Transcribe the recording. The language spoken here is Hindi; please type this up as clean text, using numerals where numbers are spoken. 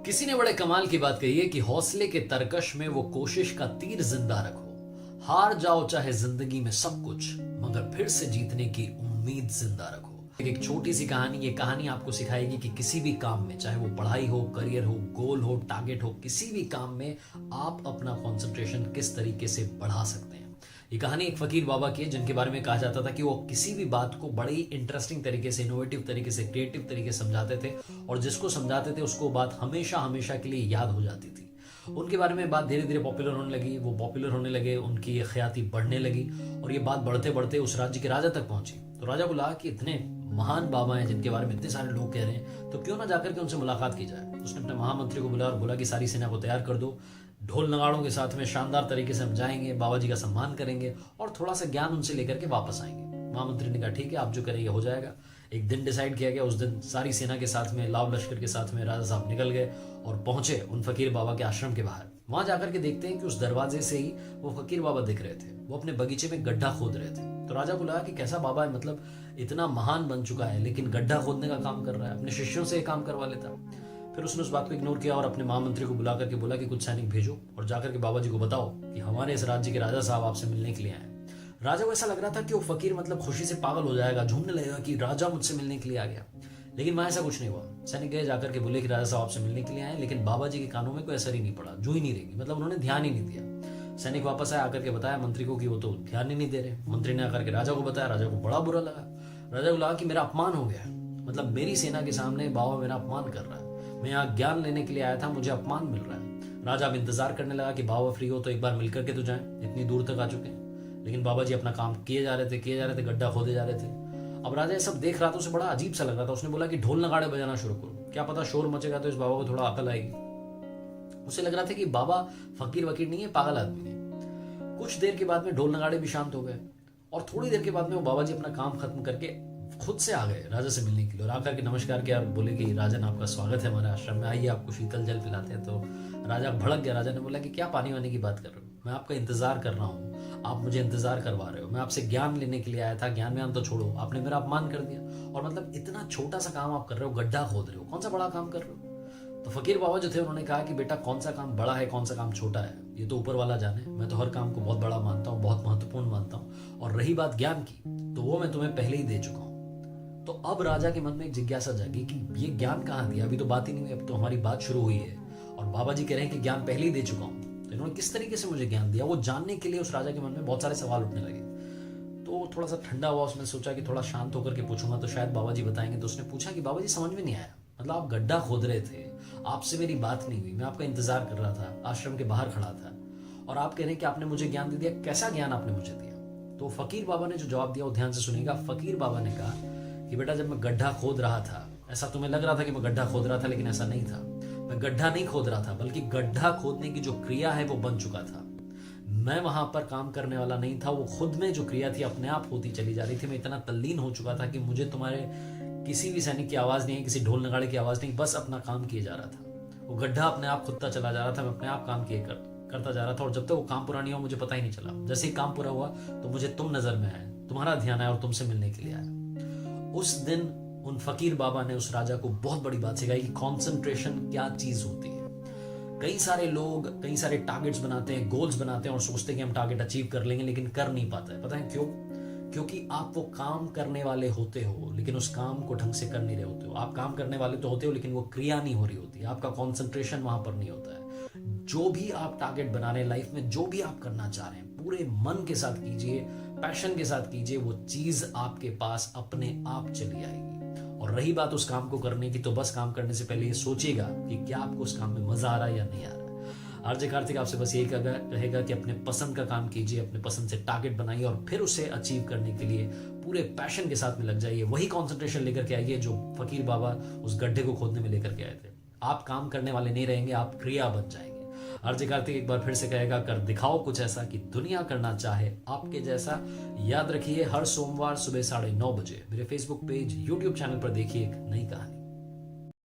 किसी ने बड़े कमाल की बात कही है कि हौसले के तरकश में वो कोशिश का तीर जिंदा रखो। हार जाओ चाहे जिंदगी में सब कुछ, मगर फिर से जीतने की उम्मीद जिंदा रखो। एक छोटी सी कहानी, ये कहानी आपको सिखाएगी कि किसी भी काम में, चाहे वो पढ़ाई हो, करियर हो, गोल हो, टारगेट हो, किसी भी काम में आप अपना कंसंट्रेशन किस तरीके से बढ़ा सकते हैं। ये कहानी एक फकीर बाबा की है, जिनके बारे में कहा जाता था कि वो किसी भी बात को बड़ी इंटरेस्टिंग तरीके से, इनोवेटिव तरीके से, क्रिएटिव तरीके से समझाते थे, और जिसको समझाते थे उसको बात हमेशा हमेशा के लिए याद हो जाती थी। उनके बारे में बात धीरे धीरे पॉपुलर होने लगी, वो पॉपुलर होने लगे, उनकी ख्याति बढ़ने लगी, और ये बात बढ़ते बढ़ते उस राज्य के राजा तक पहुंची। तो राजा को लगा कि इतने महान बाबा हैं जिनके बारे में इतने सारे लोग कह रहे हैं, तो क्यों ना जाकर के उनसे मुलाकात की जाए। उसने अपने महामंत्री को बुलाया और बोला कि सारी सेना को तैयार कर दो, ढोल नगाड़ों के साथ में शानदार तरीके से हम जाएंगे, बाबा जी का सम्मान करेंगे और थोड़ा सा ज्ञान उनसे लेकर के वापस आएंगे। महामंत्री ने कहा ठीक है, आप जो करेंगे हो जाएगा। एक दिन डिसाइड किया गया। उस दिन सारी सेना के साथ में, लाव लश्कर के साथ में राजा साहब निकल गए और पहुंचे उन फकीर बाबा के आश्रम के बाहर। वहां जाकर के देखते हैं कि उस दरवाजे से ही वो फकीर बाबा दिख रहे थे। वो अपने बगीचे में गड्ढा खोद रहे थे। तो राजा को लगा कि कैसा बाबा है, मतलब इतना महान बन चुका है लेकिन गड्ढा खोदने का काम कर रहा है, अपने शिष्यों से ये काम करवा लेता। फिर उसने उस बात को इग्नोर किया और अपने महामंत्री को बुला करके बोला कि कुछ सैनिक भेजो और जाकर के बाबा जी को बताओ कि हमारे इस राज्य के राजा साहब आपसे मिलने के लिए आए। राजा को ऐसा लग रहा था कि वो फकीर मतलब खुशी से पागल हो जाएगा, झूमने लगेगा कि राजा मुझसे मिलने के लिए आ गया। लेकिन वहां ऐसा कुछ नहीं हुआ। सैनिक गए, जाकर के बोले कि राजा साहब आपसे मिलने के लिए आए, लेकिन बाबा जी के कानों में कोई असर ही नहीं पड़ा, जू ही नहीं रहेगी, मतलब उन्होंने ध्यान ही नहीं दिया। सैनिक वापस आया, आकर के बताया मंत्री को कि वो तो ध्यान ही नहीं दे रहे। मंत्री ने आकर के राजा को बताया। राजा को बड़ा बुरा लगा। राजा को लगा कि मेरा अपमान हो गया, मतलब मेरी सेना के सामने बाबा मेरा अपमान कर रहा है। मैं यहाँ ज्ञान लेने के लिए आया था, मुझे अपमान मिल रहा है। राजा अब इंतजार करने लगा कि बाबा फ्री हो तो एक बार मिलकर के तो जाएं, इतनी दूर तक आ चुके हैं। लेकिन बाबा जी अपना काम किए जा रहे थे, गड्ढा खोदे जा रहे थे। अब राजा ये सब देख रहा था, उसे बड़ा अजीब सा लग रहा था। उसने बोला कि ढोल नगाड़े बजाना शुरू करो, क्या पता शोर मचेगा तो इस बाबा को थोड़ा अकल आएगी। उसे लग रहा था कि बाबा फकीर वकीर नहीं है, पागल आदमी है। कुछ देर के बाद में ढोल नगाड़े भी शांत हो गए और थोड़ी देर के बाद में वो बाबा जी अपना काम खत्म करके खुद से आ गए राजा से मिलने के लिए। और आकर के नमस्कार किया और बोले कि राजन आपका स्वागत है हमारे आश्रम में, आइए आपको शीतल जल पिलाते हैं। तो राजा भड़क गया। राजा ने बोला कि क्या पानी वानी की बात कर रहे हो, मैं आपका इंतजार कर रहा हूँ, आप मुझे इंतजार करवा रहे हो, मैं आपसे ज्ञान लेने के लिए आया था, ज्ञान व्यान तो छोड़ो, आपने मेरा अपमान कर दिया। और मतलब इतना छोटा सा काम आप कर रहे हो, गड्ढा खोद रहे हो, कौन सा बड़ा काम कर रहे हो। तो फकीर बाबा जो थे उन्होंने कहा कि बेटा कौन सा काम बड़ा है, कौन सा काम छोटा है, ये तो ऊपर वाला जाने, मैं तो हर काम को बहुत बड़ा मानता हूँ, बहुत महत्वपूर्ण मानता हूँ। और रही बात ज्ञान की, तो वो मैं तुम्हें पहले ही दे चुका हूँ। तो अब राजा के मन में एक जिज्ञासा जागी कि ये ज्ञान कहाँ दिया, अभी तो बात ही नहीं हुई, अब तो हमारी बात शुरू हुई है और बाबा जी कह रहे हैं कि ज्ञान पहले ही दे चुका हूँ, तो इन्होंने किस तरीके से मुझे ज्ञान दिया। वो जानने के लिए उस राजा के मन में बहुत सारे सवाल उठने लगे। तो थोड़ा सा ठंडा हुआ, उसने सोचा कि थोड़ा शांत होकर के पूछूंगा तो शायद बाबा जी बताएंगे। तो उसने पूछा कि बाबा जी समझ में नहीं आया, मतलब आप गड्ढा खोद रहे थे, आपसे मेरी बात नहीं हुई, मैं आपका इंतजार कर रहा था, आश्रम के बाहर खड़ा था, और आप कह रहे हैं कि आपने मुझे ज्ञान दे दिया, कैसा ज्ञान आपने मुझे दिया। तो फकीर बाबा ने जो जवाब दिया वो ध्यान से सुनिएगा। फकीर बाबा ने कहा कि बेटा जब मैं गड्ढा खोद रहा था, ऐसा तुम्हें लग रहा था कि मैं गड्ढा खोद रहा था, लेकिन ऐसा नहीं था। मैं गड्ढा नहीं खोद रहा था, बल्कि गड्ढा खोदने की जो क्रिया है वो बन चुका था। मैं वहां पर काम करने वाला नहीं था, वो खुद में जो क्रिया थी अपने आप होती चली जा रही थी। मैं इतना तल्लीन हो चुका था कि मुझे तुम्हारे किसी भी सैनिक की आवाज नहीं है, किसी ढोल नगाड़े की आवाज नहीं, बस अपना काम किए जा रहा था। वो गड्ढा अपने आप खुदता चला जा रहा था, मैं अपने आप काम करता जा रहा था। और जब तक वो काम पूरा नहीं हुआ मुझे पता ही नहीं चला। जैसे ही काम पूरा हुआ तो मुझे तुम नजर में आए, तुम्हारा ध्यान आया और तुमसे मिलने के लिए आया। उस दिन उन फकीर बाबा ने उस राजा को बहुत बड़ी बात सिखाई कि कंसंट्रेशन क्या चीज होती है। कई सारे लोग कई सारे टारगेट्स बनाते हैं, गोल्स बनाते हैं और सोचते हैं कि हम टारगेट अचीव कर लेंगे, लेकिन कर नहीं पाते हैं। पता है क्यों? क्योंकि आप वो काम करने वाले होते हो लेकिन उस काम को ढंग से कर नहीं रहे होते हो। आप काम करने वाले तो होते हो लेकिन वो क्रिया नहीं हो रही होती, आपका कॉन्सेंट्रेशन वहां पर नहीं होता है। जो भी आप टारगेट बना रहे हैं लाइफ में, जो भी आप करना चाह रहे हैं, पूरे मन के साथ कीजिए, पैशन के साथ कीजिए, वो चीज आपके पास अपने आप चली आएगी। और रही बात उस काम को करने की, तो बस काम करने से पहले ये सोचिएगा कि क्या आपको उस काम में मजा आ रहा है या नहीं आ रहा है। आरजे कार्तिक आपसे बस यही कहेगा कि अपने पसंद का काम कीजिए, अपने पसंद से टारगेट बनाइए और फिर उसे अचीव करने के लिए पूरे पैशन के साथ में लग जाइए। वही कॉन्सेंट्रेशन लेकर के आइए जो फकीर बाबा उस गड्ढे को खोदने में लेकर के आए थे। आप काम करने वाले नहीं रहेंगे, आप क्रिया बन जाएंगे। आरजे कार्तिक एक बार फिर से कहेगा, कर दिखाओ कुछ ऐसा कि दुनिया करना चाहे आपके जैसा। याद रखिए, हर सोमवार सुबह 9:30 बजे मेरे फेसबुक पेज, यूट्यूब चैनल पर देखिए एक नई कहानी।